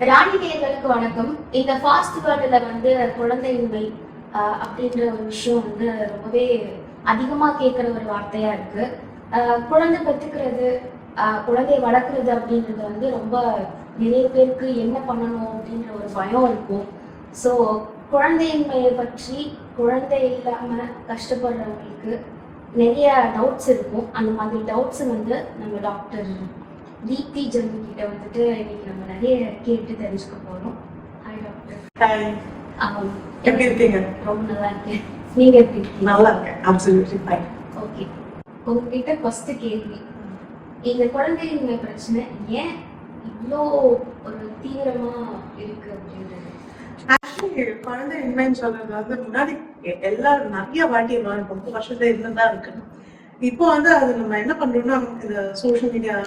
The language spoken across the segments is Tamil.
ராணி நேயர்களுக்கு வணக்கம். இந்த ஃபாஸ்ட் வேர்ல்டுல குழந்தையின்மை அப்படின்ற ஒரு விஷயம் ரொம்பவே அதிகமா கேட்குற ஒரு வார்த்தையா இருக்கு. குழந்தை பெற்றுக்கிறது, குழந்தை வளர்க்குறது அப்படின்றது ரொம்ப நிறைய பேருக்கு என்ன பண்ணணும் அப்படின்ற ஒரு பயம் இருக்கும். ஸோ குழந்தையின்மையை பற்றி, குழந்தை இல்லாம கஷ்டப்படுறவங்களுக்கு நிறைய டவுட்ஸ் இருக்கும். அந்த மாதிரி டவுட்ஸ் நம்ம டாக்டர் தீப்தி ஜெர்மி கிட்ட இன்னைக்கு நம்ம நிறைய கேட்டு தெரிஞ்சுக்க போறோம். Hi doctor. ஹாய். எப்படி இருக்கீங்க? ரொம்ப நல்லா இருக்கேன். நீங்க எப்படி இருக்கீங்க? நல்லா இருக்கேன். Absolutely fine. ஓகே. உங்ககிட்ட ஃபர்ஸ்ட் கேள்வி, இந்த குழந்தையின்மை பிரச்சனை ஏன் இவ்வளோ ஒரு தீவிரமா இருக்கு அப்படின்றது? ஆக்சுவலி குழந்தையின்மைன்னு சொல்றது முன்னாடி எல்லாரும் நிறைய வாட்டி 30 வருஷத்துல இருந்துதான் இருக்கு. இப்போ அது நம்ம என்ன பண்றோம்னா, இந்த சோசியல் மீடியா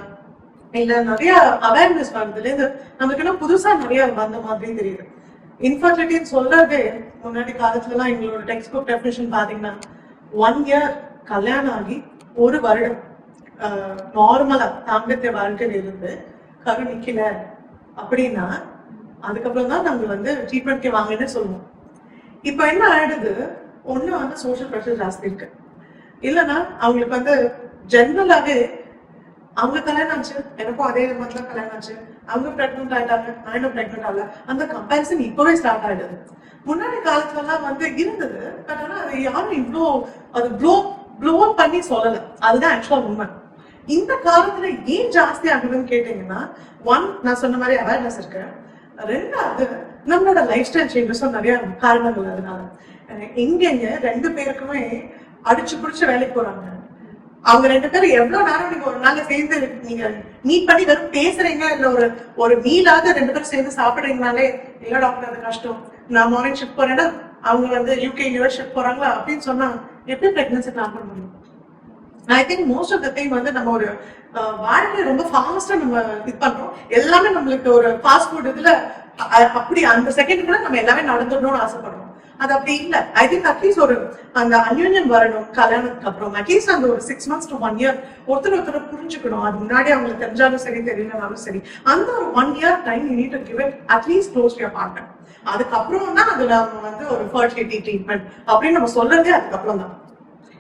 இல்ல நிறைய அவேர்னஸ் வர்றதுல இருந்து நமக்கு என்ன புதுசா நிறைய வந்த மாதிரி தெரியுது. இன்ஃபர்டிலிட்டின்னு சொல்றதே முன்னாடி காலத்துல எல்லாம் எங்களோட டெக்ஸ்ட் புக் டெஃபினிஷன் பாத்தீங்கன்னா 1 இயர் கல்யாணம் ஆகி 1 வருடம் நார்மலா தாம்பத்திய வாழ்க்கையில இருந்து கரு நிக்கல அப்படின்னா அதுக்கப்புறம் தான் நம்ம ட்ரீட்மெண்ட்க்கு வாங்கன்னு சொல்லுவோம். இப்ப என்ன ஆயிடுது, ஒண்ணு சோஷியல் ப்ரெஷர் ஜாஸ்தி இருக்கு, இல்லைன்னா அவங்களுக்கு ஜென்ரலாவே அவங்க கல்யாணம் ஆச்சு, எனக்கும் அதே மாதிரிலாம் கல்யாணம் ஆச்சு, அவங்க பிரெக்னென்ட் ஆயிட்டாங்க, நான் இன்னும் பிரெக்னென்ட் ஆகல, அந்த கம்பேரிசன் இப்பவே ஸ்டார்ட் ஆயிடுது. முன்னாடி காலத்துல எல்லாம் இருந்தது, பட் ஆனா அது யாரும் இவ்வளோ அது ப்ளோ பண்ணி சொல்லல. அதுதான் ஆக்சுவலா உண்மை. இந்த காலத்துல ஏன் ஜாஸ்தி ஆகுதுன்னு கேட்டீங்கன்னா, 1 நான் சொன்ன மாதிரி அவேர்னஸ் இருக்கு, 2வது நம்மளோட லைஃப் ஸ்டைல் சேஞ்சஸும் நிறைய காரணங்கள். அதனால எங்க 2 பேருக்குமே அடிச்சு பிடிச்சு வேலைக்கு போறாங்க. அவங்க 2 பேரும் எவ்வளவு நேரம் நீங்க ஒரு நாள் சேர்ந்து நீங்க மீட் பண்ணி வெறும் பேசுறீங்க, இல்ல ஒரு மீலாவது 2 பேரும் சேர்ந்து சாப்பிடுறீங்கனாலே, இல்ல டாக்டர் அது கஷ்டம், நான் மார்னிங் ஷிஃப்ட் போறேன்னா அவங்க யூகே யூஎஸ் ஷிஃப்ட் போறாங்களா அப்படின்னு சொன்னா எப்படி பிரெக்னன்சி பிளான் பண்ண முடியும்? I think most of the time நம்ம ஒரு வாழ்க்கையை ரொம்ப ஃபாஸ்டா நம்ம இது பண்றோம். எல்லாமே நம்மளுக்கு ஒரு ஃபாஸ்ட் ஃபுட் இதுல அப்படி அந்த செகண்ட் கூட நம்ம எல்லாமே நடந்துடணும்னு ஆசைப்படுறோம். அது அப்படி இல்ல. ஐ திங்க் அட்லீஸ்ட் ஒரு அந்த அன்யூன்யம் வரணும் கல்யாணத்துக்கு அப்புறம். அட்லீஸ்ட் அந்த ஒரு 6 months to 1 year ஒருத்தர் புரிஞ்சுக்கணும். அது முன்னாடி அவங்களுக்கு தெரிஞ்சாலும் சரி, தெரியலனாலும் சரி, அந்த ஒரு 1 year time you need to give it at least close to your partner. அதுக்கப்புறம் தான் அது நம்ம ஒரு ஃபர்டிலிட்டி ட்ரீட்மெண்ட் அப்படின்னு நம்ம சொல்றதே அதுக்கப்புறம் தான்.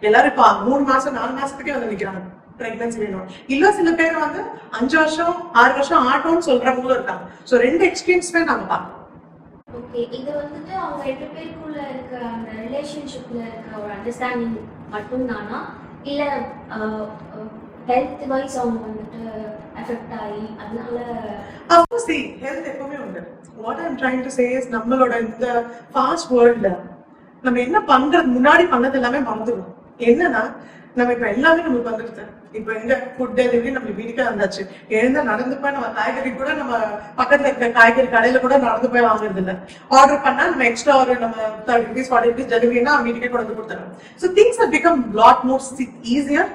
எல்லாரும் இப்ப 3 மாசம் 4 மாசத்துக்கே நிக்கிறாங்க பிரெக்னன்சி வேணும். இல்ல சில பேர் 5 வருஷம் 6 வருஷம் ஆட்டோன்னு சொல்றவங்களும் இருக்காங்க. ஸோ 2 எக்ஸ்ட்ரீம்ஸ்மே நம்ம பார்க்கணும். ஓகே, இது அவங்க 2 பேருக்குள்ள இருக்க அந்த ரிலேஷன்ஷிப்ல இருக்க ஒரு அண்டர்ஸ்டாண்டிங் மட்டும் தானா, இல்ல ஹெல்த் வைஸ் அவங்க எஃபெக்ட் ஆகி அதனால? அஃப்கோர்ஸ் ஹெல்த் எப்பவுமே உண்டு. What I am trying to say is, நம்மளோட இந்த ஃபாஸ்ட் வேர்ல்ட்ல நம்ம என்ன பண்றது, முன்னாடி பண்ணது எல்லாமே மறந்துடும். என்னன்னா நம்ம இப்ப எல்லாமே நம்மளுக்கு வந்துருது. இப்ப எங்க ஃபுட் டெலிவரி நம்ம வீட்டுக்கே வந்தாச்சு. எழுந்தா நடந்து போய் நம்ம காய்கறி கூட நம்ம பக்கத்துல இருக்க காய்கறி கடையில கூட நடந்து போய் வாங்குறது இல்லை. ஆர்டர் பண்ணா நம்ம எக்ஸ்ட்ரா ஒரு நம்ம 30 rupees 40 rupees டெலிவரினா வீட்டுக்கே கொண்டு வந்து கொடுத்துறோம். So things have become lot more easier.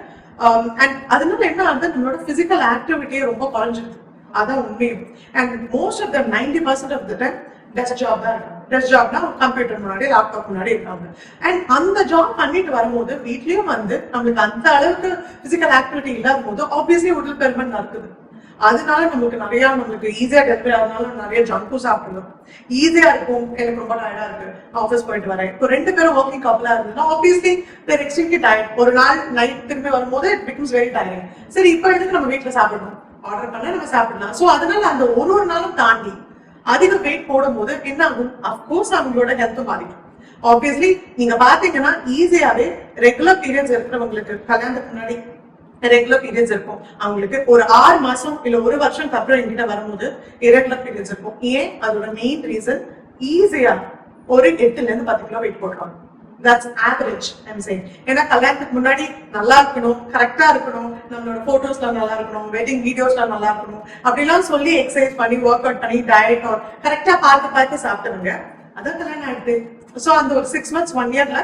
And அதனால என்ன ஆகுது, நம்மளோட பிசிக்கல் ஆக்டிவிட்டியே ரொம்ப குறைஞ்சிருது. அதான் உண்மையும். And most of the 90% of the time desk job தான் இருக்கும். டெஸ்க் ஜாப்னா கம்ப்யூட்டர் முன்னாடி லேப்டாப் முன்னாடி இருக்காங்க. அண்ட் அந்த ஜாப் பண்ணிட்டு வரும்போது வீட்லயும் நம்மளுக்கு அந்த அளவுக்கு பிசிக்கல் ஆக்டிவிட்டி இல்லாத போது ஆப்வியஸ்லி உடல் பெருமன் நடக்குது. அதனால நம்மளுக்கு ஈஸியா டெலிவரி ஆகுதுனால நிறைய ஜங்கும் சாப்பிடணும். ஈஸியா இருக்கும். எனக்கு ரொம்ப டயர்டா இருக்கு, ஆஃபீஸ் போயிட்டு வரேன். இப்போ 2 பேரும் ஒர்க்கிங் கப்பலா இருந்ததுன்னா ஆப்வியஸ்லி தேர் எக்ஸ்ட்ரீம்லி டயர்ட். ஒரு நாள் நைட் திரும்பி வரும்போது இட் பிகம்ஸ் வெரி டயரிங். சரி, இப்போ எதுக்கு நம்ம வீட்டுல சாப்பிடணும், ஆர்டர் பண்ண நம்ம சாப்பிடலாம். ஸோ அதனால அந்த ஒரு நாளும் தாண்டி அதிக வெயிட் போடும் போது என்ன ஆகும், அப்கோர்ஸ் அவங்களோட ஹெல்த்தும் பாதிக்கும். ஆப்வியஸ்லி நீங்க பாத்தீங்கன்னா ஈஸியாவே ரெகுலர் பீரியட்ஸ் இருக்கிறவங்களுக்கு, கல்யாணத்துக்கு முன்னாடி ரெகுலர் பீரியட்ஸ் இருக்கும். அவங்களுக்கு ஒரு 6 மாசம் இல்ல 1 வருஷம் அப்புறம் எங்கிட்ட வரும்போது இரெகுலர் பீரியட்ஸ் இருக்கும். ஏன்? அதோட மெயின் ரீசன் ஈஸியா ஒரு 8 ல இருந்து 10 கிலோ வெயிட் போடுறாங்க. That's average, I'm saying. ஏன்னா கல்யாணத்துக்கு முன்னாடி நல்லா இருக்கணும், கரெக்டா இருக்கணும், நம்மளோட போட்டோஸ்ல நல்லா இருக்கணும், வெட்டிங் வீடியோஸ்ல நல்லா இருக்கணும் அப்படிலாம் சொல்லி எக்ஸசைஸ் பண்ணி ஒர்க் அவுட் பண்ணி டயட் கரெக்டா பார்த்து சாப்பிட்டுருங்க. அதான் கல்யாணம் ஆயிடுது. ஸோ அந்த ஒரு 6 months 1 yearல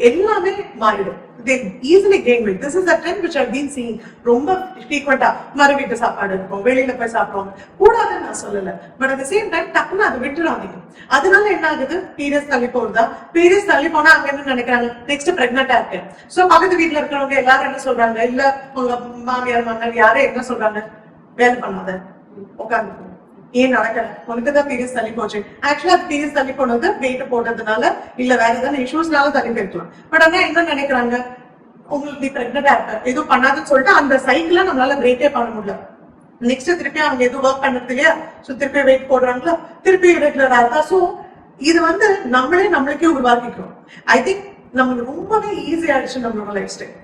எல்லாமே மாறிடும். They easily gain weight. This is a trend which I've been seeing. ரொம்ப frequent-ஆ மறு வீட்டு சாப்பாடு இருக்கும், வெளியில போய் சாப்பிடுவாங்க. கூடாதுன்னு நான் சொல்லல, but at the same time டக்குன்னு அதை விட்டுறாதீங்க. அதனால என்ன ஆகுது, பீரியட்ஸ் தள்ளி போகுதா, பீரியட்ஸ் தள்ளி போனா அங்க என்ன நினைக்கிறாங்க, நெக்ஸ்ட் பிரெக்னெண்டா இருக்கேன். சோ பக்கத்து வீட்டுல இருக்கிறவங்க எல்லாரும் என்ன சொல்றாங்க, இல்ல உங்க மாமியார் மாமனார் யாரும் என்ன சொல்றாங்க, வேலை பண்ணாத, உட்காந்து ஏன் நடக்கல, உனக்குதான் பீரியட்ஸ் தள்ளி போச்சு. ஆக்சுவலா பீரியட்ஸ் தள்ளி போனது வெயிட் போட்டதுனால இல்ல வேற ஏதாவது இஷ்யூஸ்னால தள்ளி போயிருக்கலாம். பட் ஆனா என்ன நினைக்கிறாங்க, உங்களுக்கு பிரெக்னெண்டா இருக்க எதுவும் பண்ணாதுன்னு சொல்லிட்டு அந்த சைக்கிள நம்மளால பிரேக்கே பண்ண முடியல. நெக்ஸ்ட் திருப்பி அவங்க எதுவும் ஒர்க் பண்ணது இல்லையா, சோ திருப்பி வெயிட் போடுறாங்களா, திருப்பி ரெகுலரா இருக்கா. சோ இது வந்து நம்மளுக்கே உருவாக்கிக்கிறோம். ஐ திங்க் நம்மளுக்கு ரொம்பவே ஈஸி ஆயிடுச்சு நம்மளோட லைஃப் ஸ்டைல்.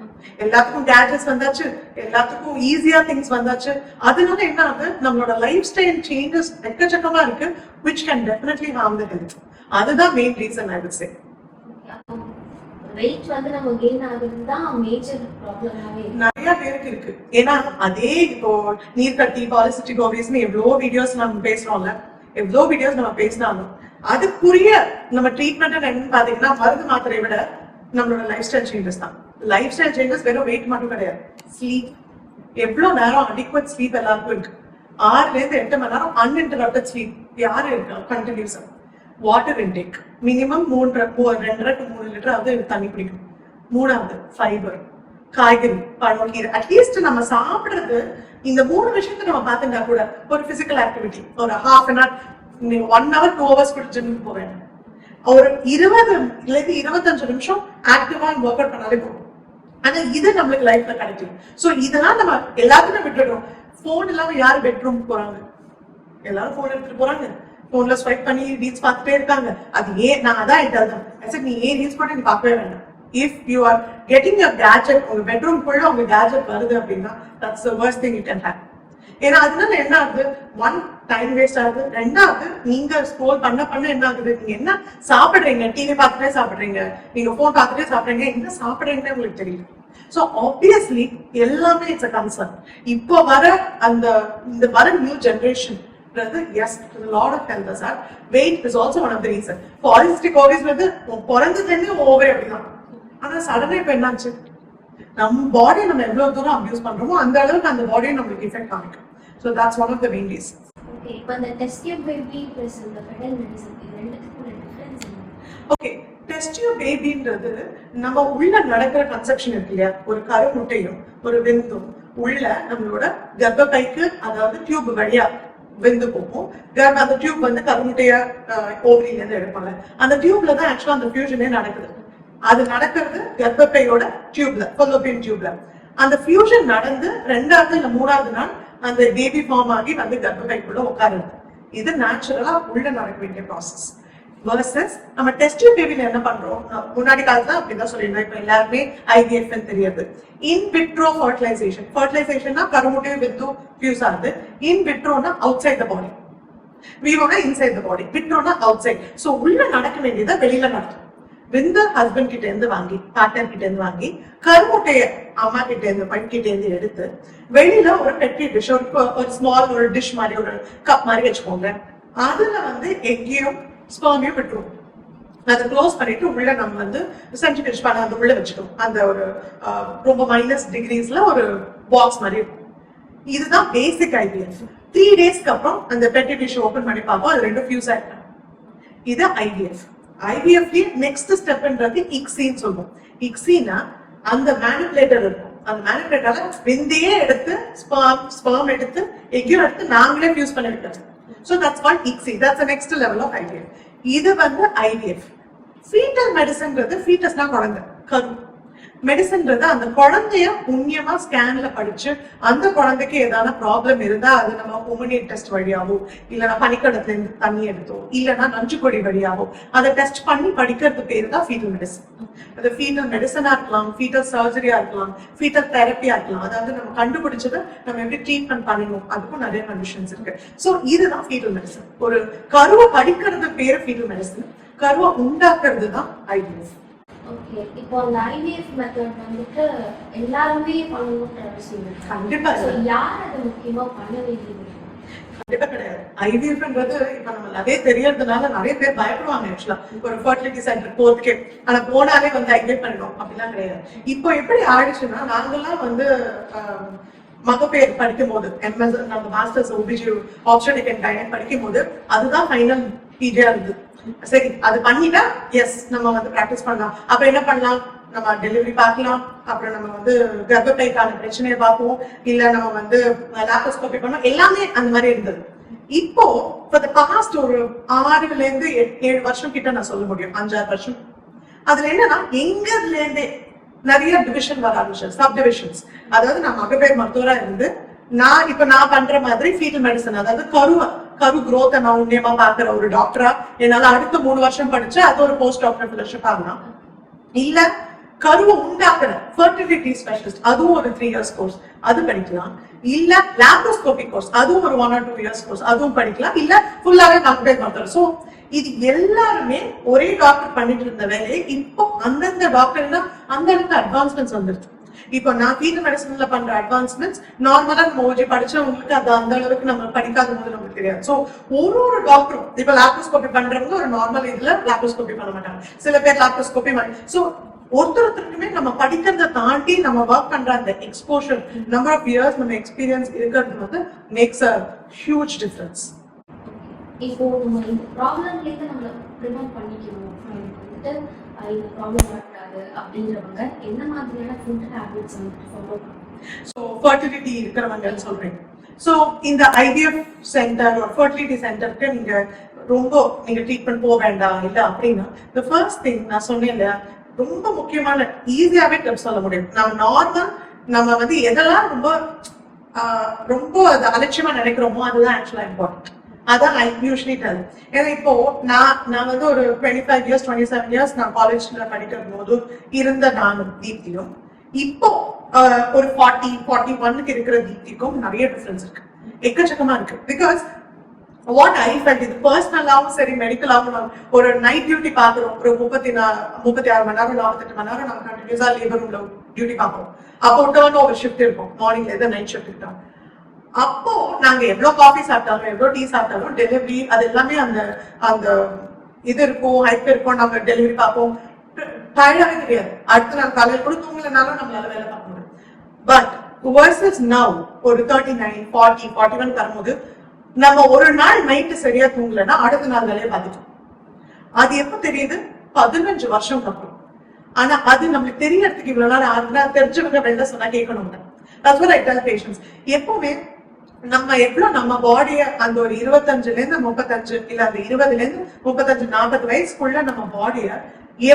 எல்லாத்துக்கும் கேட்ஜெட்ஸ் வந்தாச்சு, எல்லாத்துக்கும் ஈஸியா திங்ஸ் வந்தாச்சு. அதனால என்ன ஆகுது, நம்மளோட லைஃப் ஸ்டைல் சேஞ்சஸ் எக்கச்சக்கமா இருக்கு, which can definitely harm the health. அதுதான் main reason I would say. Weight வந்து நம்ம கெயின் ஆகுறது தான் மேஜர் ப்ராப்ளமாவே நிறைய பேருக்கு இருக்கு. ஏன்னா அதே இப்போ நீர்க்கட்டி பாலிசிஸ்டிக் ஓவரிஸ்னு எவ்வளோ வீடியோஸ் நம்ம பேசுறோம்ல, எவ்வளோ வீடியோஸ் நம்ம பேசினாலும் அதுக்குரிய நம்ம ட்ரீட்மெண்ட் என்னன்னு பாத்தீங்கன்னா மருந்து மாத்திரையை விட நம்மளோட லைஃப் ஸ்டைல் சேஞ்சஸ் தான். லைஃப் ஸ்டைல் சேஞ்சஸ் வெறும் வெயிட் மட்டும் கிடையாது, ஸ்லீப். எவ்வளவு நேரம் அடிக்வட் ஸ்லீப் எல்லாருக்கும் இருக்கு. 6 to 8 மணி நேரம் அன்இன்டரப்டட் ஸ்லீப் யாரு இருக்கா கண்டினியூஸா. Water intake minimum 2.5 to 3 litre அது தண்ணி குடிக்கும். 3வது ஃபைபர், காய்கறி, பழம், கீரை. அட்லீஸ்ட் நம்ம சாப்பிடுறது இந்த 3 விஷயத்த நம்ம பார்த்துட்டா கூட ஒரு பிசிக்கல் ஆக்டிவிட்டி ஒரு half an hour, 1 hour 2 hours கூட ஜிம்முக்கு போவேன். ஒரு 20 இல்ல 25 நிமிஷம் ஆக்டிவா ஒர்க் அவுட் பண்ணாலே போதும். ஆனா இது நம்மளுக்கு லைஃப்ல கிடைக்கும். சோ இதெல்லாம் நம்ம எல்லாத்தையும் விட்டுடுறோம். போன் இல்லாம யாரு பெட்ரூம் போறாங்க, எல்லாரும் போன் எடுத்துட்டு போறாங்க, போன்ல ஸ்வைப் பண்ணி ரீல்ஸ் பார்த்துட்டே இருக்காங்க. அது ஏன் நான் அதான் என்கிட்ட நீ ஏன் ரீல்ஸ் பண்ணி நீ பார்க்கவே வேண்டாம். If you are getting your gadget, உங்க பெட்ரூம் குள்ள உங்க கேட்ஜெட் வருது அப்படின்னா that's the worst thing you can have. ஏன்னா அதனால என்ன ஆகுது, 1 டைம் வேஸ்ட் ஆகுது, 2வது நீங்க ஸ்க்ரோல் பண்ண என்ன ஆகுது, நீங்க என்ன சாப்பிடுறீங்க, டிவி பார்த்துட்டே சாப்பிடுறீங்க, நீங்க போன் பார்த்துட்டே சாப்பிடுறீங்க, என்ன சாப்பிடுறீங்கன்னு உங்களுக்கு தெரியல. சோ ஆப்வியஸ்லி எல்லாமே இட்ஸ் அ கன்சர்ன். இப்போ வர இந்த வர new generation yes, a lot of health hazard. Weight is also one of the reason. Polycystic ovaries வந்து பிறந்ததுலேருந்து ஓவர் அப்படிதான். ஆனா சடனா இப்ப என்னாச்சு, நம்ம பாடி நம்ம எவ்வளவு தூரம் அபியூஸ் பண்றோமோ அந்த அளவுக்கு அந்த பாடியை நம்மளுக்கு எஃபெக்ட் காமிக்கும். So that's one of the main reasons. Okay, இப்போ அந்த டெஸ்ட் டியூப் பேபி பிளஸ் இந்த ஃபெடல் மெடிசன் இது ரெண்டுத்துக்கும் டிஃபரன்ஸ் என்ன? ஓகே, டெஸ்ட் டியூப் பேபின்றது நம்ம உள்ள நடக்கிற கன்செப்ஷன் இருக்கு இல்லையா, ஒரு கருமுட்டையும் ஒரு விந்தும் உள்ள நம்மளோட கர்ப்பப்பைக்கு அதாவது டியூப் வழியா விந்து போகும். அந்த டியூப் வந்து கருமுட்டைய ஓவரியில இருந்து எடுப்பாங்க. அந்த டியூப்ல தான் ஆக்சுவலா அந்த ஃபியூஷனே நடக்குது. அது நடக்கிறது கர்ப்பப்பையோட டியூப்ல, ஃபெலோப்பியன் டியூப்ல. அந்த ஃபியூஷன் நடந்து 2வது இல்ல 3வது நாள் அந்த பேபி ஃபார்ம் ஆகி வந்து கர்ப்பப்பைக்குள்ள உட்காருது. இது நேச்சுரலா உள்ள நடக்க வேண்டிய ப்ராசஸ். வர்சஸ் நம்ம டெஸ்ட் டியூப் பேபில என்ன பண்றோம், முன்னாடி காலத்துல அப்படிதான் சொல்லிருந்தோம், இப்ப எல்லாருமே IVF தெரியாது. In vitro fertilization. ஃபர்டிலைசேஷன்னா கருமுட்டையும் வித்தும் ஃபியூஸ் ஆகுது. இன் விட்ரோனா அவுட் சைட் த பாடி, விவோனா இன்சைட் த பாடி, விட்ரோனா அவுட் சைட். சோ உள்ள நடக்க வேண்டியதை வெளியில நடக்கும். விந்து ஹஸ்பண்ட் கிட்ட இருந்து வாங்கி, பார்ட்னர் கிட்ட இருந்து வாங்கி, கருமுட்டைய அம்மா கிட்ட இருந்து பெண் கிட்ட இருந்து எடுத்து வெளியில ஒரு பெட்டி டிஷ், ஒரு ஸ்மால் ஒரு டிஷ் மாதிரி ஒரு கப் மாதிரி வச்சுக்கோங்க. அதுல வந்து எக்கையும் ஸ்பெர்மையும் விட்டுரும். அதை க்ளோஸ் பண்ணிட்டு உள்ள நம்ம வந்து சென்ட்ரிஃபியூஜ் பண்ண அந்த உள்ள வச்சுக்கணும். அந்த ஒரு ரொம்ப -டிகிரிஸ்ல ஒரு பாக்ஸ் மாதிரி இருக்கும். இதுதான் பேசிக் IVF. 3 டேஸ்க்கு அப்புறம் அந்த பெட்டி டிஷ் ஓபன் பண்ணி பார்ப்போம், அது ரெண்டும் ஃபியூஸ் ஆயிடும். இது IVF. IVF நெக்ஸ்ட் ஸ்டெப்ன்றது இக்ஸின்னு சொல்லுவோம். இக்ஸினா அந்த மேனிபுலேட்டர் இருக்கும். அந்த மேனிபுலேட்டர்ல விந்தையே எடுத்து ஸ்பெர்ம் எடுத்து எக்கையும் எடுத்து நாங்களே ஃபியூஸ் பண்ணி விட்டோம். So that's called ICSI. That's the next level of IVF. இது வந்து IVF. Fetal medicine fetusனா குழந்தை, கரு. மெடிசன்றது அந்த குழந்தைய புண்ணியமா ஸ்கேன்ல படிச்சு அந்த குழந்தைக்கு ஏதாவது ப்ராப்ளம் இருந்தா அது நம்ம ஹோமினிட் டெஸ்ட் வழியாவோ இல்லைன்னா பனிக்கடத்துல இருந்து தண்ணி எடுத்தோ இல்லைன்னா நஞ்சுக்கொடி வழியாவோ அதை டெஸ்ட் பண்ணி படிக்கிறது பேரு தான் ஃபீட்டல் மெடிசன். அது ஃபீட்டல் மெடிசனா இருக்கலாம், ஃபீட்டல் சர்ஜரியா இருக்கலாம், ஃபீட்டல் தெரப்பியா இருக்கலாம். அதாவது நம்ம கண்டுபிடிச்சதை நம்ம எப்படி ட்ரீட்மெண்ட் பண்ணணும், அதுக்கும் நிறைய கண்டிஷன்ஸ் இருக்கு. சோ இதுதான் ஃபீட்டல் மெடிசன். ஒரு கருவை படிக்கிறது பேரு ஃபீட்டல் மெடிசன், கருவை உண்டாக்குறது தான் IVF. ஓகே, இப்போ அந்த IVF மெத்தட் வந்துட்டு எல்லாருமே பண்ணணும்ன்ற அவசியம் இருக்கு. கண்டிப்பா. யார் அதை முக்கியமா பண்ண வேண்டியது? கண்டிப்பா கிடையாது. IVFன்றது இப்ப நம்ம நிறைய தெரியறதுனால நிறைய பேர் பயப்படுவாங்க. ஆக்சுவலா ஒரு ஃபர்டிலிட்டி சென்டர் போறதுக்கே, ஆனா போனாலே வந்து IVF பண்ணணும் அப்படிலாம் கிடையாது. இப்போ எப்படி ஆயிடுச்சுன்னா, நாங்கெல்லாம் வந்து மகப்பேர் படிக்கும் போது MS நம்ம மாஸ்டர்ஸ் OBG ஆப்ஸ்டெடிக் அண்ட் கைனக் படிக்கும் போது அதுதான் ஃபைனல் பீஜியா இருந்தது. சரி, அது பண்ணிட்டா எஸ் நம்ம வந்து பிராக்டிஸ் பண்ணலாம். அப்புறம் என்ன பண்ணலாம், நம்ம டெலிவரி பார்க்கலாம், அப்புறம் நம்ம வந்து கர்ப்பப்பைக்கான பிரச்சனையை பார்ப்போம், இல்ல நம்ம வந்து லாப்ரோஸ்கோபி பண்ணோம், எல்லாமே அந்த மாதிரி இருந்தது. இப்போ for the past ஒரு 6ல இருந்து 7 வருஷம் கிட்ட நான் சொல்ல முடியும், 5-6 வருஷம். அதுல என்னன்னா எங்கல இருந்தே நிறைய டிவிஷன் வர ஆரம்பிச்சு, சப் டிவிஷன்ஸ். அதாவது நான் மகப்பேறு மருத்துவரா இருந்து நான் பண்ற மாதிரி ஃபீட்டல் மெடிசன், அதாவது கரு growth நான் உண்மையமா பாக்குற ஒரு டாக்டரா என்னால அடுத்த 3 வருஷம் படிச்சு அது ஒரு போஸ்ட் டாக்டர் ஃபெலோஷிப் ஆகலாம். இல்ல கருவை உண்டாக்குற ஃபெர்டிலிட்டி ஸ்பெஷலிஸ்ட், அதுவும் ஒரு 3 years கோர்ஸ் அது படிக்கலாம். இல்ல லாப்ரோஸ்கோபிக் கோர்ஸ், அதுவும் ஒரு 1 or 2 years கோர்ஸ் அதுவும் படிக்கலாம். இல்ல ஃபுல்லாவே மகப்பேறு மருத்துவர். சோ இது எல்லாருமே ஒரே டாக்டர் பண்ணிட்டு இருந்த வேலையை இப்போ அந்தந்த டாக்டர்னா அந்தந்த அட்வான்ஸ்மெண்ட்ஸ் வந்துருச்சு. இப்போ நான் ஃபீட்டல் மெடிசன்ல பண்ற அட்வான்ஸ்மெண்ட்ஸ் நார்மலா நம்ம படிச்சவங்களுக்கு அது அந்த அளவுக்கு நம்ம படிக்காத போது நமக்கு தெரியாது. சோ ஒரு டாக்டரும் இப்ப லாப்ரோஸ்கோபி பண்றவங்க ஒரு நார்மல் இதுல லாப்ரோஸ்கோபி பண்ண மாட்டாங்க, சில பேர் லாப்ரோஸ்கோபி. சோ ஒருத்தருக்குமே நம்ம படிக்கிறத தாண்டி நம்ம ஒர்க் பண்ற அந்த எக்ஸ்போஷர், நம்பர் ஆஃப் இயர்ஸ் நம்ம எக்ஸ்பீரியன்ஸ் இருக்கிறது வந்து மேக்ஸ் அ ஹியூஜ் டிஃபரன்ஸ். இப்போ நம்ம இந்த ப்ராப்ளம்ல இருந்து நம்ம ப்ரிவென்ட் பண்ணிக்கணும், வந்துட்டு இந்த ப்ராப்ளம் வரக்கூடாது அப்படின்றவங்க என்ன மாதிரியான ஃபுட் ஹேபிட்ஸ் வந்துட்டு ஃபாலோ பண்ணணும்? ஸோ ஃபர்டிலிட்டி இருக்கிறவங்க சொல்றீங்க. ஸோ இந்த ஐவிஎஃப் சென்டர் ஒரு ஃபர்டிலிட்டி சென்டருக்கு நீங்க ட்ரீட்மெண்ட் போக வேண்டாம் இல்ல அப்படின்னா, தி ஃபர்ஸ்ட் திங் நான் சொன்னேன் இல்லையா, ரொம்ப முக்கியமான ஈஸியாவே டிப்ஸ் சொல்ல முடியும். நம்ம வந்து எதெல்லாம் ரொம்ப அலட்சியமா நினைக்கிறோமோ அதுதான் ஆக்சுவலா இம்பார்ட்டன்ட். அதான் ஐ யூஸ்வலி டெல். ஏன்னா இப்போ நான் வந்து ஒரு 25 years 27 years நான் காலேஜ்ல படிக்கிற போது இருந்த நானும் தீப்தியும் இப்போ ஒரு 40-41 இருக்கிற தீப்திக்கும் நிறைய டிஃபரன்ஸ் இருக்கு, எக்கச்சக்கமா இருக்கு. பிகாஸ் வாட் ஐ ஃபெல்ட், இது பர்சனலாவும் சரி மெடிக்கலாவும், ஒரு நைட் டியூட்டி பாக்குறோம், ஒரு 36 மணி நேரம் 48 மணி நேரம் நம்ம கண்டினியூஸா லேபர் ரூம்ல டியூட்டி பாக்குறோம். அப்போ டர்ன் ஓவர் ஷிஃப்ட் இருக்கும், மார்னிங்ல இருந்து நைட் ஷிஃப்ட் இருக்கும். அப்போ நாங்க எவ்வளவு காஃபி சாப்பிட்டாலும் எவ்வளவு டீ சாப்பிட்டாலும் டெலிவரி அது எல்லாமே அந்த இது இருக்கும், ஹைப் இருக்கும். நாங்க டெலிவரி பார்ப்போம், டயர்டாவே தெரியாது. அடுத்த நாள் காலையில் கூட தூங்கலனாலும் நம்மளால வேலை பார்க்க முடியும். பட் வர்சஸ் நவ் ஒரு 39, 40, 41 வரும்போது நம்ம ஒரு நாள் நைட்டு சரியா தூங்கலன்னா அடுத்த நாள் வேலையை பார்த்துட்டோம். அது எப்ப தெரியுது? 15 வருஷம் அப்புறம். ஆனா அது நம்மளுக்கு தெரியறதுக்கு இவ்வளவு நாள் ஆகுதுன்னா தெரிஞ்சவங்க வெளில சொன்னா கேட்கணும். That's what I tell patients. எப்பவுமே நம்ம எவ்வளவு நம்ம பாடிய அந்த ஒரு 25ல இருந்து 35 இல்ல அந்த 20ல இருந்து 35-40 வயசுக்குள்ள நம்ம பாடிய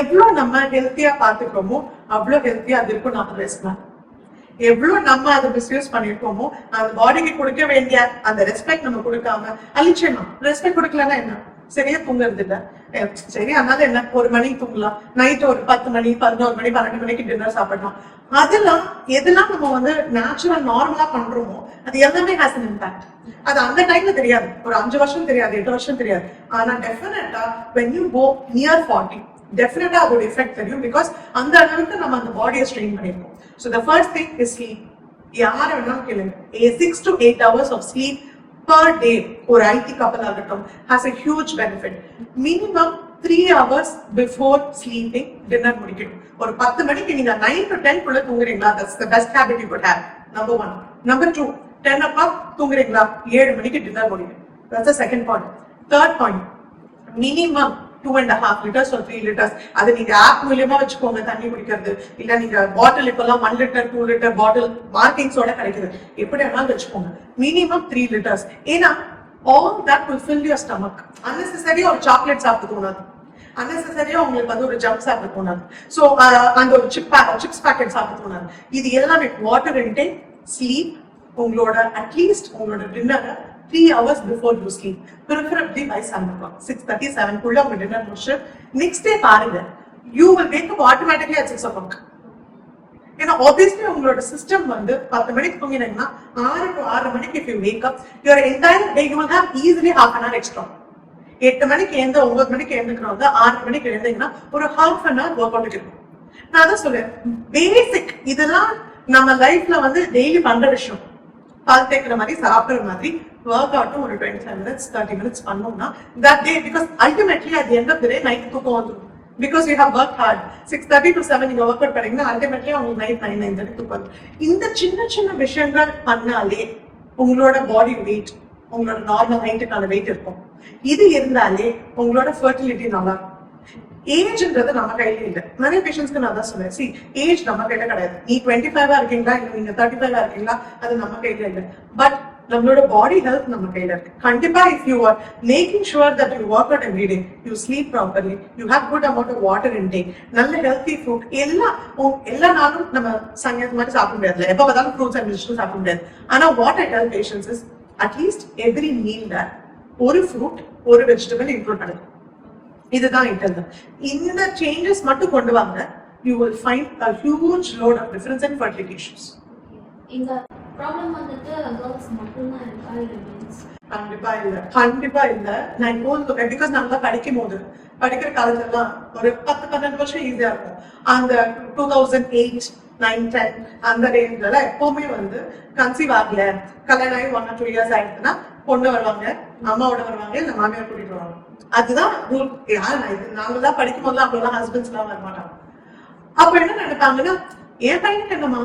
எவ்வளவு நம்ம ஹெல்த்தியா பாத்துக்கிறோமோ அவ்வளவு ஹெல்த்தியா அது இருக்கும் 40 வயசுல. எவ்வளவு நம்ம அதை மிஸ்யூஸ் பண்ணிருக்கோமோ அந்த பாடிக்கு கொடுக்க வேண்டிய அந்த ரெஸ்பெக்ட் நம்ம கொடுக்காம அலிச்சேமா ரெஸ்பெக்ட் கொடுக்கலன்னா என்ன, சரியா தூங்குறது இல்ல, சரி அதனால என்ன, 1 மணிக்கு தூங்கலாம், நைட் ஒரு 10 மணி 11 மணி 12 மணிக்கு டின்னர் சாப்பிடலாம். அதெல்லாம் எதெல்லாம் நம்ம வந்து நேச்சுரல் நார்மலா பண்றோமோ அது எல்லாமே ஹாஸ் அன் இம்பாக்ட். அது அந்த டைம்ல தெரியாது, ஒரு 5 வருஷம் தெரியாது, 8 வருஷம் தெரியாது. ஆனா டெஃபினட்டா when you go near 40 டெஃபினட்டா அதோட எஃபெக்ட் தெரியும். பிகாஸ் அந்த அளவுக்கு நம்ம அந்த பாடியை ஸ்ட்ரெயின் பண்ணிருக்கோம். So the first thing is sleep. யார வேணாலும் கேளுங்க, 6 to 8 hours of sleep per day ஒரு ஐடி கப்பல் ஆகட்டும் has a huge benefit. Minimum 3 hours before sleeping dinner முடிக்கணும். ஒரு 10 மணிக்கு நீங்க 9 to 10 குள்ள தூங்குறீங்களா, that's the best habit you could have. Number 1. Number 2, 10 o'clock தூங்குறீங்களா, 7 மணிக்கு டின்னர் முடிக்கணும். That's the second point. Third point, minimum 2.5 liters or 3 liters. அது நீங்க ஆப் மூலமா வச்சுக்கோங்க தண்ணி குடிக்கிறது, இல்ல நீங்க பாட்டில் இப்பெல்லாம் 1 liter 2 liter பாட்டில் மார்க்கிங்ஸோட கிடைக்குது, எப்படி வேணாலும் வச்சுக்கோங்க. Minimum 3 liters. ஏன்னா all that will fill your stomach. unnecessary ஒரு சாக்லேட் சாப்பிட்டு தோணாது, unnecessary உங்களுக்கு வந்து ஒரு ஜம்ப் சாப்பிட்டு தோணாது, சோ அந்த ஒரு சிப்ஸ் பாக்கெட் சாப்பிட்டு தோணாது. இது எல்லாமே வாட்டர் இன்டேக், ஸ்லீப், உங்களோட அட்லீஸ்ட் உங்களோட dinner 3 hours before you sleep, preferably by 7 o'clock, 6:37 குள்ள உங்க டின்னர் முடிச்சு நெக்ஸ்ட் டே பாருங்க, you will wake up automatically at 6 o'clock. ஏன்னா obviously உங்களோட சிஸ்டம் வந்து 10 மணிக்கு தூங்கினீங்கன்னா 6 to 6:30 மணிக்கு if you wake up, your entire day you will have easily half an hour extra. 8 மணிக்கு எழுந்து 9 மணிக்கு எழுந்துக்கிறவங்க 6 மணிக்கு எழுந்தீங்கன்னா ஒரு half an hour work out இருக்கும். நான் அதான் சொல்றேன், பேசிக் இதெல்லாம் நம்ம லைஃப்ல வந்து டெய்லி பண்ற விஷயம். பால் தேக்கிற மாதிரி சாப்பிடுற மாதிரி ஒர்க் அவுட்டும் ஒரு 25 minutes 30 minutes பண்ணோம்னா that day, because ultimately at the end of the day night தூக்கம் வந்துடும். Because you have worked hard 6:30 to 7 நீங்க ஒர்க் அவுட் பண்ணீங்கன்னா அல்டிமேட்லி உங்களுக்கு நைட் 9-9:30 தூக்கம். இந்த சின்ன சின்ன விஷயங்கள் பண்ணாலே உங்களோட பாடி வெயிட் உங்களோட நார்மல் ஹைட்டுக்கான வெயிட் இருக்கும். இது இருந்தாலே உங்களோட ஃபர்டிலிட்டி நல்லா இருக்கும். ஏஜ்ன்றது நம்ம கையில இல்ல. நிறைய பேஷண்ட்ஸ்க்கு நான் தான் சொல்றேன், சி ஏஜ் நம்ம கையில கிடையாது. நீ 25 இருக்கீங்களா இல்ல நீங்க 35 இருக்கீங்களா அது நம்ம கையில இல்ல. பட் நம்மளோட பாடி ஹெல்த் நம்ம கையில இருக்கு. கண்டிப்பா if you are making sure that you work out every day, you sleep properly, you have good amount of water intake, நல்ல ஹெல்த்தி ஃப்ரூட், எல்லா நாளும் நம்ம சங்கத்து மாதிரி சாப்பிட முடியாது, எப்ப பார்த்தாலும் ஃப்ரூட்ஸ் அண்ட் வெஜிடபிள்ஸ் சாப்பிட முடியாது. ஆனா what I tell patients is at least every மீல்ல ஒரு ஃப்ரூட் ஒரு வெஜிடபிள் இன்க்ளூட் பண்ணுங்க. இதுதான் இன்டெல். இந்த சேஞ்சஸ் மட்டும் கொண்டு வாங்க, you will find a huge load of difference in fertility issues. இந்த ப்ராப்ளம் வந்துட்டு கேர்ள்ஸ் மட்டும்தான் இருக்கா இல்ல மென்ஸ்? கண்டிப்பா இல்ல. நான் இப்போ பிகாஸ் நல்லா படிக்கிற காலத்துலாம் ஒரு 10-12 வருஷம் ஈஸியா இருக்கும். அந்த 2008, 9, 10 அந்த ரேஞ்ச்ல எப்பவுமே வந்து கன்சீவ் ஆகல, கல்யாணம் ஆகி 1 or 2 years ஆயிடுச்சுன்னா பொண்ணு வருவாங்க, அம்மாவோட வருவாங்க, இல்ல மாமியார் கூட்டிட்டு வருவாங்க. அதுதான் ரூல். நாங்கெல்லாம் படிக்கும் போதுலாம் அவ்வளவு ஹஸ்பண்ட்ஸ் எல்லாம் வரமாட்டாங்க. அப்ப என்ன நினைப்பாங்கன்னா, என் பையனுக்கு என்னமா,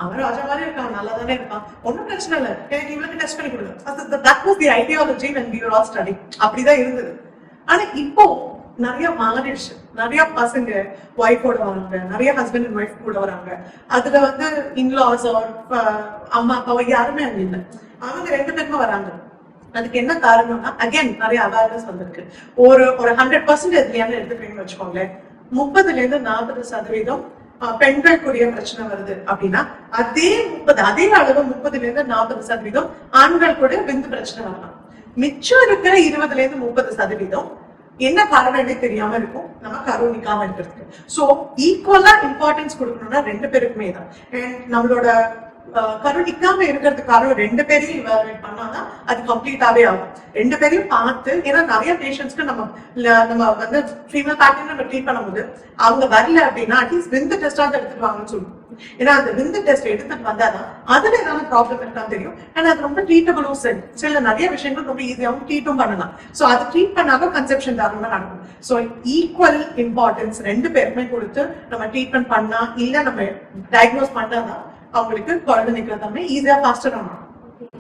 அவன் ராஜா மாதிரி இருக்கான், நல்லா தானே இருக்கான், ஒன்னும் பிரச்சனை இல்லை, எனக்கு இவளுக்கு டெஸ்ட் பண்ணி கொடுங்க. That was the ideology when we were all studying. அப்படிதான் இருந்தது. ஆனா இப்போ நிறைய மாறிடுச்சு. நிறைய பசங்க ஒய்ஃபோட வராங்க, நிறைய ஹஸ்பண்ட் அண்ட் ஒய்ஃப் கூட வராங்க. அதுல வந்து இன்லாஸ் அம்மா அப்பாவை யாருமே அங்க இல்லை, அவங்க 2 பேருமே வராங்க. அதுக்கு என்ன காரணம்னா, அகைன் நிறைய அவேர்னஸ் வந்திருக்கு. ஒரு 100% எதுலையான எடுத்துக்கிறீங்கன்னு வச்சுக்கோங்களேன், 30% பெண்களுக்குரிய பிரச்சனை வருது அப்படின்னா அதே அளவு 30% ஆண்கள் கூட விந்து பிரச்சனை வரலாம். மிச்சம் இருக்கிற 20-30% என்ன காரணமே தெரியாம இருக்கும், நம்ம கருணிக்காம இருக்கிறதுக்கு. சோ ஈக்குவலா இம்பார்ட்டன்ஸ் கொடுக்கணும்னா 2 பேருக்குமே தான். நம்மளோட கருணிக்காம இருக்கிறதுக்காக 2 பேரையும் இவாலுவேட் பண்ணாதான் அது கம்ப்ளீட்டாவே ஆகும். 2 பேரையும் பார்த்து, ஏன்னா நிறைய பேஷண்ட்ஸ்க்கு நம்ம வந்து ஃபீமேல் பேட்டர்ன் நம்ம ட்ரீட் பண்ணும்போது அவங்க வரல அப்படின்னா அட்லீஸ்ட் விந்து டெஸ்டாவது எடுத்துட்டு வாங்கன்னு சொல்லுவோம். ஏன்னா அந்த விந்து டெஸ்ட் எடுத்துட்டு வந்தாதான் அதுல ஏதாவது ப்ராப்ளம் இருக்கான்னு தெரியும். ஏன்னா அது ரொம்ப ட்ரீட்டபிளும் சரி, சில நிறைய விஷயங்கள் ரொம்ப ஈஸியாகவும் ட்ரீட்டும் பண்ணலாம். ஸோ அது ட்ரீட் பண்ணாலும் கன்செப்ஷன் தாராளமா நடக்கும். ஸோ ஈக்குவல் இம்பார்ட்டன்ஸ் 2 பேருமே கொடுத்து நம்ம ட்ரீட்மெண்ட் பண்ணா, இல்ல நம்ம டயக்னோஸ் பண்ணாதான் அவங்களுக்கு குழந்தை நிக்கிற தன்மை ஈஸியா ஃபாஸ்டர் ஆகும்.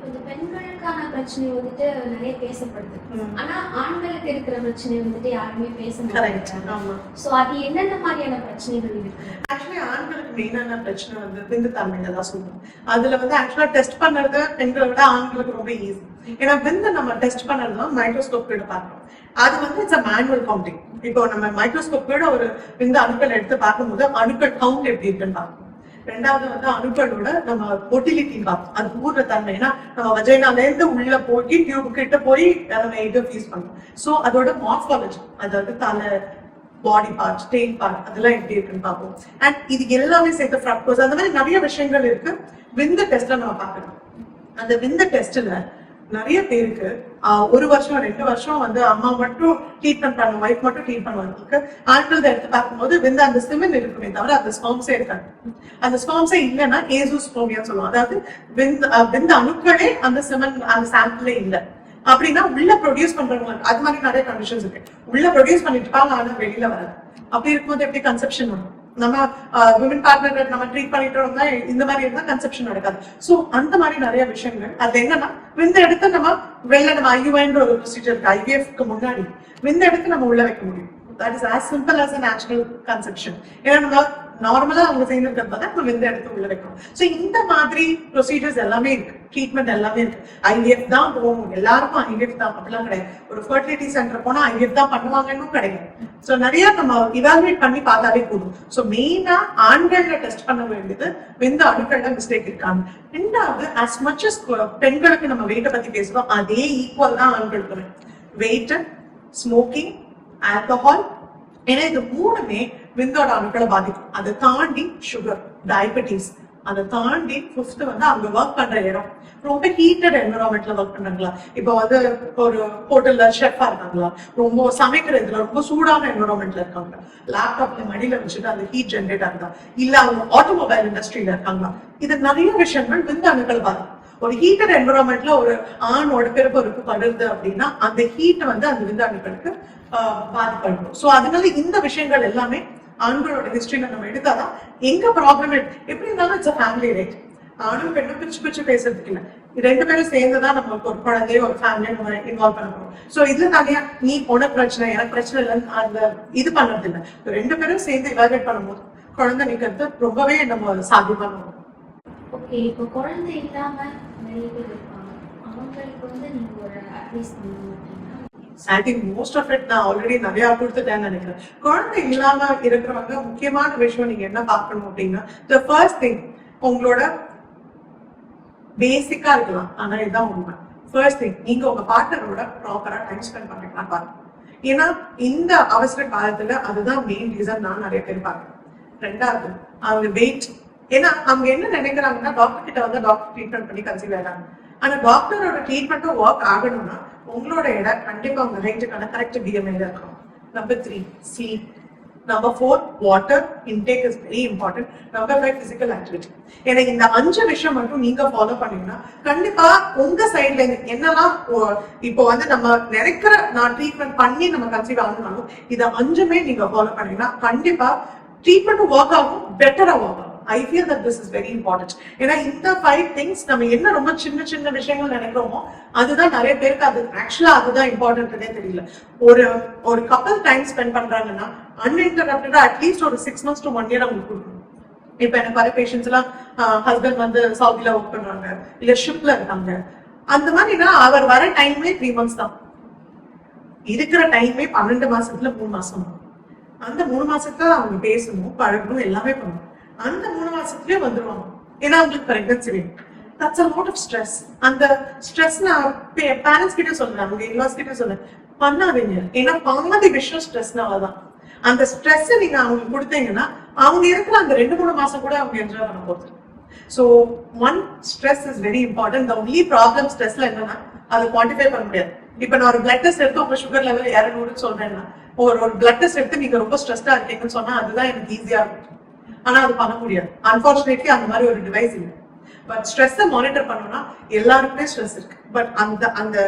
இந்த பெண்களுக்கான பிரச்சனை வந்துட்டு நிறைய பேசப்படுது, ஆனா ஆண்களுக்கு இருக்கிற பிரச்சனை வந்துட்டு யாருமே பேச மாட்டாங்க. சோ அது என்னென்ன மாதிரியான பிரச்சனைகள் இருக்கு? ஆக்சுவலி ஆண்களுக்கு மெயினான பிரச்சனை வந்து விந்து தன்மையில தான் சொல்லுவோம். அதுல வந்து ஆக்சுவலா டெஸ்ட் பண்றது பெண்களை விட ஆண்களுக்கு ரொம்ப ஈஸி. ஏன்னா விந்து நம்ம டெஸ்ட் பண்றதுனா மைக்ரோஸ்கோப் கூட பார்க்கணும். அது வந்து இட்ஸ் அ மேனுவல் கவுண்டிங். இப்போ நம்ம மைக்ரோஸ்கோப் கூட ஒரு விந்து அணுக்கள் எடுத்து பார்க்கும்போது அணுக்கள் கவுண்ட் எப்படி இருக்குன்னு பார்க்கணும். ரெண்டாவது வந்து அணுக்களோட நம்ம மொட்டிலிட்டி பார்ப்போம், அது ஊர்ற தன்மைனா நம்ம வஜைனால இருந்து உள்ள போய் டியூப் கிட்ட போய் நம்ம எங்க ஃபீஸ் பண்ணுவோம். ஸோ அதோட மார்ஃபாலஜி, அதாவது தலை, பாடி பார்ட், டெயில் பார்ட், அதெல்லாம் எப்படி இருக்குன்னு பார்ப்போம். அண்ட் இது எல்லாமே சேர்த்து ஃப்ரக்டோஸ், அந்த மாதிரி நிறைய விஷயங்கள் இருக்கு விந்து டெஸ்ட்ல நம்ம பார்க்கணும். அந்த விந்து டெஸ்ட்ல நிறைய பேருக்கு 1 வருஷம் 2 வருஷம் வந்து அம்மா மட்டும் ட்ரீட்மெண்ட் பண்ணும், ஒய்ஃப் மட்டும் ட்ரீட் பண்ணுவாங்க. ஆண்கள் எடுத்து பார்க்கும்போது விந்து அந்த ஸ்விமின் இருக்குமே தவிர அந்த ஸ்பெர்ம்ஸே இருக்காது. அந்த ஸ்பெர்ம்ஸே இல்லைன்னா ஏசோஸ்பெர்மியான்னு சொல்லுவோம். அதாவது விந்து அணுக்களே அந்த ஸ்விமின் அந்த சாம்பிளே இல்லை அப்படின்னா உள்ள ப்ரொடியூஸ் பண்றவங்களுக்கு அது மாதிரி நிறைய கண்டிஷன்ஸ் இருக்கு. உள்ள ப்ரொடியூஸ் பண்ணிட்டு இருப்பாங்க, ஆனா வெளியில வராது. அப்படி இருக்கும்போது எப்படி கன்செப்ஷன் வரும்? நம்ம விமன் பார்ட்னர் நம்ம ட்ரீட் பண்ணிட்டோம்னா இந்த மாதிரி இருந்தா கன்செப்ஷன் நடக்காது. சோ அந்த மாதிரி நிறைய விஷயங்கள். அது என்னன்னா விந்து எடுத்து நம்ம நம்ம ஐயுஐன்ற ஒரு ப்ரொசீஜர் இருக்கு. ஐவிஎஃப்க்கு முன்னாடி விந்து எடுத்து நம்ம உள்ள வைக்க முடியும். That is as simple as a natural conception. ஏன்னா நம்ம நார்மலா அவங்க செய்யறதுக்கு நம்ம விந்து எடுத்து உள்ள வைக்கணும். சோ இந்த மாதிரி ப்ரொசீஜர்ஸ் எல்லாமே இருக்கு, ட்ரீட்மெண்ட் எல்லாமே இருக்கு. ஐவிஎஃப் தான் போகணும், எல்லாருக்கும் ஐவிஎஃப் தான் அப்படிலாம் கிடையாது. ஒரு ஃபர்டிலிட்டி சென்டர் போனா ஐவிஎஃப் தான் பண்ணுவாங்கன்னு கிடையாது. சோ நிறைய நம்ம இவாலுவேட் பண்ணி பார்த்தாலே போதும். சோ மெயினா ஆண்கள்ல டெஸ்ட் பண்ண வேண்டியது விந்து அணுக்கள்ல மிஸ்டேக் இருக்காங்க. ரெண்டாவது, as much as பெண்களுக்கு நம்ம வெயிட்டை பத்தி பேசுவோம், அதே ஈக்குவல் தான் ஆண்களுக்கு. வெயிட், ஸ்மோக்கிங், ஆல்கஹால், ஏன்னா இது 3மே விந்தோட அணுக்களை பாதிக்கும். அதை தாண்டி சுகர், டயபெட்டிஸ், அதை தாண்டி 5th வந்து அவங்க ஒர்க் பண்ற இடம் ரொம்ப ஹீட்டட் என்விரான்மெண்ட்ல ஒர்க் பண்றாங்களா, இப்போ வந்து ஒரு ஹோட்டல்ல ஷெஃபா இருக்காங்களா, ரொம்ப சமைக்கிற இதுல ரொம்ப சூடான என்விரான்மெண்ட்ல இருக்காங்க, லேப்டாப்ல மடியில வச்சுட்டு அந்த ஹீட் ஜென்ரேட் ஆகுதா, இல்ல அவங்க ஆட்டோமொபைல் இண்டஸ்ட்ரியில இருக்காங்களா, இது நிறைய விஷயங்கள் விந்து அணுக்கள் பாதிக்கும். ஒரு ஹீட்டட் என்விரான்மெண்ட்ல ஒரு ஆணோட பிறப்பு படுறது அப்படின்னா அந்த ஹீட் வந்து அந்த விந்து அணுக்களுக்கு பாதிப்படும். சோ அதனால இந்த விஷயங்கள் எல்லாமே ஆண்களோட ஹிஸ்டரியில நம்ம எடுத்தாதான் எங்க ப்ராப்ளம் எப்படி இருந்தாலும் இட்ஸ் ஃபேமிலி ரைட். ஆணும் பெண்ணும் பிரிச்சு பேசுறதுக்கு இல்லை, 2 பேரும் சேர்ந்துதான் நம்மளுக்கு ஒரு குழந்தைய ஒரு ஃபேமிலியை நம்ம இன்வால்வ் பண்ண போறோம். சோ இதுல தனியா நீ உனக்கு பிரச்சனை எனக்கு பிரச்சனை இல்லைன்னு அந்த இது பண்றது இல்லை. 2 பேரும் சேர்ந்து இவாலுவேட் பண்ணும்போது குழந்தை நிக்கிறது ரொம்பவே நம்ம சாத்தியமான. ஓகே, இப்போ குழந்தை இல்லாம நிறைய பேர் இருப்பாங்க, அவங்களுக்கு வந்து நீங்க ஒரு அட்வைஸ் பண்ணணும் அப்படின்னா? I think most of it நான் ஆல்ரெடி நிறைய கொடுத்துட்டேன்னு நினைக்கிறேன். குழந்தை இல்லாம இருக்கிறவங்க முக்கியமான விஷயம் நீங்க என்ன பார்க்கணும் அப்படின்னா, த ஃபர்ஸ்ட் திங் உங்களோட பேசிக்கா இருக்கலாம், ஆனா இதுதான் உண்மை. ஃபர்ஸ்ட் திங், நீங்க உங்க பார்ட்னரோட ப்ராப்பரா டைம் ஸ்பெண்ட் பண்றீங்களா பாருங்க. ஏன்னா இந்த அவசர காலத்துல அதுதான் மெயின் ரீசன் நான் நிறைய பேர் பார்க்கிறேன். ரெண்டாவது, அவங்க வெயிட். ஏன்னா அவங்க என்ன நினைக்கிறாங்கன்னா, டாக்டர் கிட்ட வந்து டாக்டர் ட்ரீட்மெண்ட் பண்ணி கன்சீவ் ஆயிடாங்க. ஆனா டாக்டரோட ட்ரீட்மெண்ட்டும் ஒர்க் ஆகணும்னா உங்களோட இடம் கண்டிப்பா உங்க ஹைட்டுக்கான கரெக்ட் பிஎம்ஐல இருக்கணும். Number 3, sleep. Number 4, water intake is very important. Number 5, physical activity. ஏன்னா இந்த 5 விஷயம் மட்டும் நீங்க ஃபாலோ பண்ணீங்கன்னா கண்டிப்பா உங்க சைட்ல இருந்து என்னெல்லாம் இப்போ வந்து நம்ம நினைக்கிற நான் ட்ரீட்மெண்ட் பண்ணி நம்ம கன்சீவ் ஆகணும்னாலும் இதை 5மே நீங்க ஃபாலோ பண்ணீங்கன்னா கண்டிப்பா ட்ரீட்மெண்ட் ஒர்க் ஆகும், பெட்டரா ஒர்க் ஆகும். I feel that this is very important. ஏன்னா இந்த 5 things நம்ம என்ன ரொம்ப சின்ன சின்ன விஷயங்கள் நினைக்கிறோமோ அதுதான் நிறைய பேருக்கு அது ஆக்சுவலா அதுதான் இம்பார்ட்டன்ட்னே தெரியல. ஒரு கப்பல் டைம் ஸ்பெண்ட் பண்றாங்கன்னா அன்இன்டரப்டடா அட்லீஸ்ட் ஒரு 6 months to 1 year அவங்களுக்கு கொடுக்கணும். இப்ப எனக்கு வர பேஷண்ட்ஸ் எல்லாம் ஹஸ்பண்ட் வந்து சவுதியில ஒர்க் பண்றாங்க, இல்ல ஷிப்ல இருக்காங்க. அந்த மாதிரினா அவர் வர டைமே 3 months தான். இருக்கிற டைமே 12 மாசத்துல 3 மாசம். அந்த 3 மாசத்துல அவங்க பேசணும், பழகணும், எல்லாமே பண்ணணும். அந்த 3 மாசத்துலயே வந்துருவாங்க. ஏன்னா அவங்களுக்கு பிரெக்னன்சி வேணும். That's a lot of stress. அந்த ஸ்ட்ரெஸ் நான் பேரண்ட்ஸ் கிட்ட சொல்றேன், அவங்க இன்லாஸ் கிட்ட சொல்றேன், பண்ணாதீங்க. ஏன்னா பாதி விஷயம் ஸ்ட்ரெஸ்னாலதான். அந்த ஸ்ட்ரெஸ் நீங்க அவங்களுக்கு கொடுத்தீங்கன்னா அவங்க இருக்கிற அந்த 2-3 மாசம் கூட அவங்க என்ஜாய் பண்ண போகுது. So one, stress is very important. The only problem stressல என்னன்னா அதை குவான்டிஃபை பண்ண முடியாது. இப்ப நான் ஒரு பிளட் டெஸ்ட் எடுத்து உங்க சுகர் லெவல் 200 சொல்றேன்னா ஒரு பிளட் டெஸ்ட் எடுத்து நீங்க ரொம்ப ஸ்ட்ரெஸ்டா இருக்கீங்கன்னு சொன்னா அதுதான் எனக்கு ஈஸியா இருக்கும். ஆனா அது பண்ண முடியாது. அன்பார்ச்சுனேட்லி அந்த மாதிரி ஒரு டிவைஸ் இல்லை. பட் ஸ்ட்ரெஸ்ஸை மானிட்டர் பண்ணோம்னா எல்லாருக்குமே ஸ்ட்ரெஸ் இருக்கு. பட் அந்த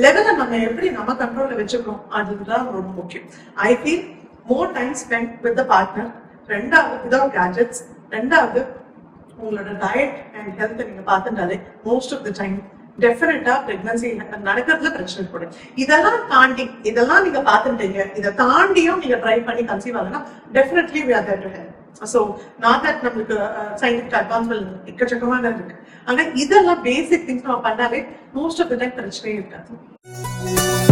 லெவலை நம்ம எப்படி நம்ம கண்ட்ரோல்ல வச்சுக்கிறோம் அதுதான் ரொம்ப முக்கியம். I feel more time spend with the partner. ரெண்டாவது, வித்வுட் கேட்ஜெட்ஸ். ரெண்டாவது, உங்களோட டயட் அண்ட் ஹெல்த்தை நீங்க பார்த்துட்டாலே மோஸ்ட் ஆஃப் த டைம் டெஃபினட்டா பிரெக்னன்சி நடக்கிறதுல பிரச்சனை கூட. இதெல்லாம் நீங்க பார்த்துட்டீங்க, இதை தாண்டியும் நீங்க ட்ரை பண்ணி கன்சீவ் ஆகுனா definitely we are there to help. So not that நம்மளுக்கு சயின்டிபிக் அட்வான்ஸ்மெண்ட் எக்கச்சக்கமாக இருக்கு. ஆனா இதெல்லாம் பேசிக் திங்ஸ் நம்ம பண்ணாலே மோஸ்ட் ஆஃப் த டைம் பிரச்சனையே இருக்காது.